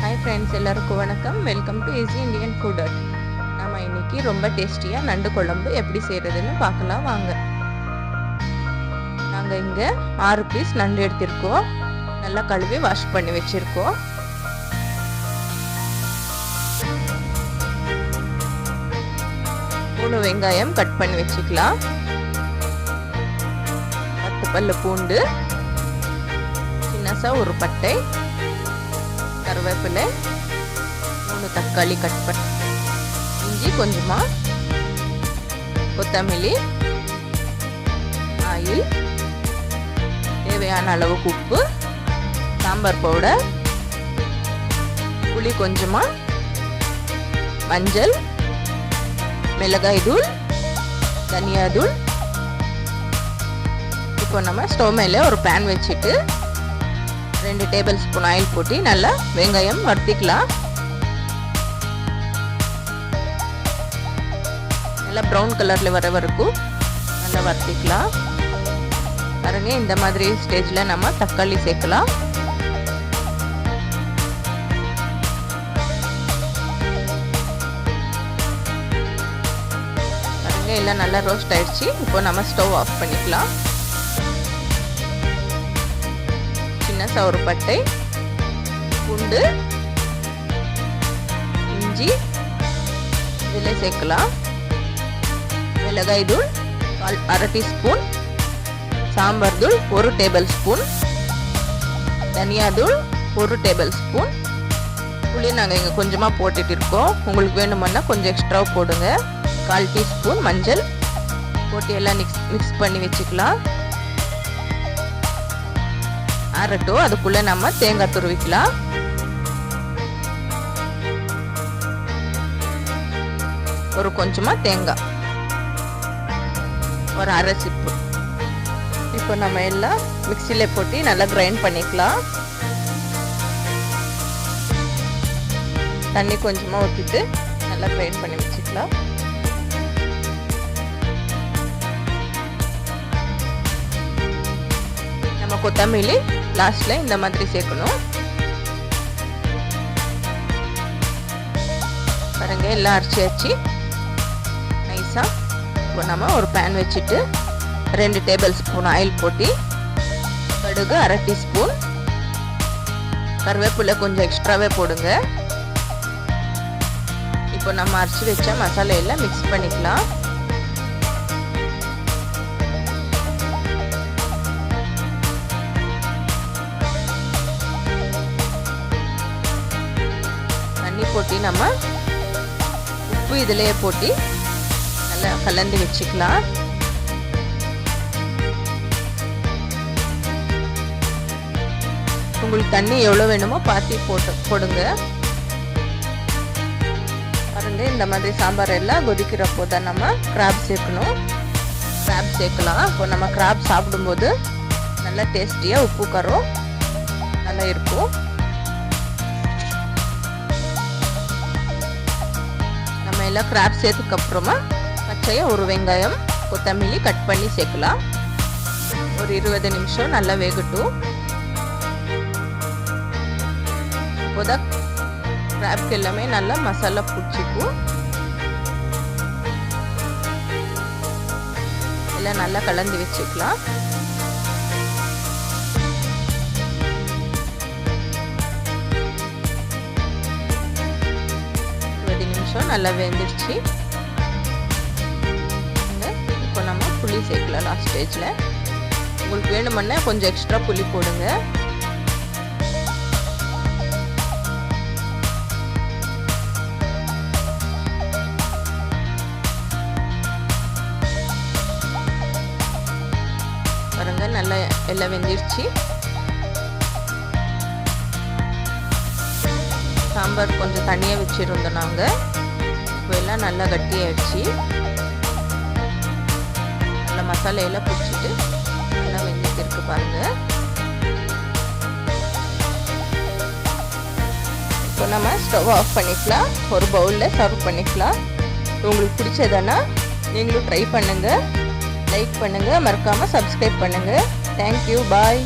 Hi friends, எல்லாருக்கும் வணக்கம். Welcome to easy Indian food. நம்ம இன்னைக்கு ரொம்ப டேஸ்டியாக நண்டு குழம்பு எப்படி செய்கிறதுன்னு பார்க்கலாம் வாங்க. நாங்கள் இங்கே 6 பீஸ் நண்டு எடுத்திருக்கோம். நல்லா கழுவி வாஷ் பண்ணி வச்சுருக்கோம். மூணு வெங்காயம் கட் பண்ணி வச்சுக்கலாம். 10 பல்லு பூண்டு, சின்னசா ஒரு பட்டை, கருவேப்பிலை, 3 தக்காளி கட் பண்ணி, இஞ்சி கொஞ்சமா, கொத்தமல்லி, ஆயில், தேவையான அளவு உப்பு, சாம்பார் பவுடர், புளி கொஞ்சமா, மஞ்சள், மிளகாய் தூள், தனியா தூள். இப்போ நம்ம ஸ்டவ் மேலே ஒரு பேன் வச்சுட்டு 2 டேபிள் ஸ்பூன் ஆயில் போட்டு நல்லா வெங்காயம் வறுத்திக்கலாம். நல்லா ப்ரௌன் கலர்ல வர வரைக்கும் நல்லா வறுத்திக்கலாம். பாருங்க, இந்த மாதிரி ஸ்டேஜ்ல நம்ம தக்காளி சேர்க்கலாம். பாருங்க, எல்லாம் நல்லா ரோஸ்ட் ஆயிடுச்சு. இப்போ நம்ம ஸ்டவ் ஆஃப் பண்ணிக்கலாம். ஒரு பட்டை, பூண்டு, இஞ்சி இதில் சேர்க்கலாம். மிளகாய் தூள் 1/2 டீஸ்பூன், சாம்பார் தூள் 1 டேபிள் ஸ்பூன், தனியா தூள் 1 டேபிள் ஸ்பூன், புளி நாங்கள் இங்கே கொஞ்சமாக போட்டுட்டு இருக்கோம். உங்களுக்கு வேணுமென்னா கொஞ்சம் எக்ஸ்ட்ரா போடுங்க. 1/4 டீஸ்பூன் மஞ்சள் போட்டு எல்லாம் மிக்ஸ் பண்ணி வச்சுக்கலாம். ஆறட்டும். அதுக்குள்ள நம்ம தேங்காய் துருவிக்கலாம். ஒரு கொஞ்சமா தேங்காய், ஒரு 1/2 சிப்பு. இப்போ நம்ம எல்லாம் மிக்சியில போட்டு நல்லா கிரைண்ட் பண்ணிக்கலாம். தண்ணி கொஞ்சமா ஊற்றிட்டு நல்லா கிரைண்ட் பண்ணி வச்சுக்கலாம். நம்ம கொத்தமல்லி லாஸ்ட்ல இந்த மாதிரி சேர்க்கணும். பாருங்க, எல்லாம் அரைச்சி நைஸா. இப்போ நம்ம ஒரு பேன் வச்சுட்டு 2 டேபிள் ஸ்பூன் ஆயில் போட்டு, கடுகு 1/2 டீஸ்பூன், கருவேப்பிலை கொஞ்சம் எக்ஸ்ட்ராவே போடுங்க. இப்போ நம்ம அரைச்சி வச்ச மசாலா எல்லாம் மிக்ஸ் பண்ணிக்கலாம். போட்டு நம்ம உப்பு இதிலேயே போட்டு நல்லா கலந்து வச்சுக்கலாம். உங்களுக்கு தண்ணி எவ்வளோ வேணுமோ பார்த்து போடுங்க. பாருங்க, இந்த மாதிரி சாம்பார் எல்லாம் கொதிக்கிறப்போ தான் நம்ம கிராப் சேர்க்கணும். கிராப் சேர்க்கலாம். இப்போ நம்ம கிராப் சாப்பிடும்போது நல்லா டேஸ்டியாக உப்பு காரம் நல்லா இருக்கும். எல்லாம் கிராப் சேர்த்துக்கு அப்புறமா பச்சையா ஒரு வெங்காயம், கொத்தமல்லி கட் பண்ணி சேர்க்கலாம். ஒரு 20 நிமிஷம் நல்லா வேகட்டும். அப்போதான் கிராப்க்கு எல்லாமே நல்லா மசாலா பிடிச்சிக்கும். எல்லாம் நல்லா கலந்து வச்சுக்கலாம். நல்லா வெந்துருச்சு. இப்போ நம்ம புளி சேர்க்கலாம் லாஸ்ட் ஸ்டேஜ்ல. உங்களுக்கு வேணுமென்னா கொஞ்சம் எக்ஸ்ட்ரா புளி போடுங்க. பாருங்க, நல்லா எல்லாம் வெந்துருச்சு. சாம்பார் கொஞ்சம் தனியாக வச்சிருந்தோம் நாங்கள். இப்போ எல்லாம் நல்லா கட்டியாயிடுச்சு. நல்லா மசாலா எல்லாம் பிடிச்சிட்டு நல்லா வெந்துட்டு இருக்கு பாருங்க. இப்போ நம்ம ஸ்டவ் ஆஃப் பண்ணிக்கலாம். ஒரு பவுலில் சர்வ் பண்ணிக்கலாம். உங்களுக்கு பிடிச்சதுன்னா நீங்களும் ட்ரை பண்ணுங்கள். லைக் பண்ணுங்கள், மறக்காமல் சப்ஸ்கிரைப் பண்ணுங்கள். தேங்க்யூ, பாய்.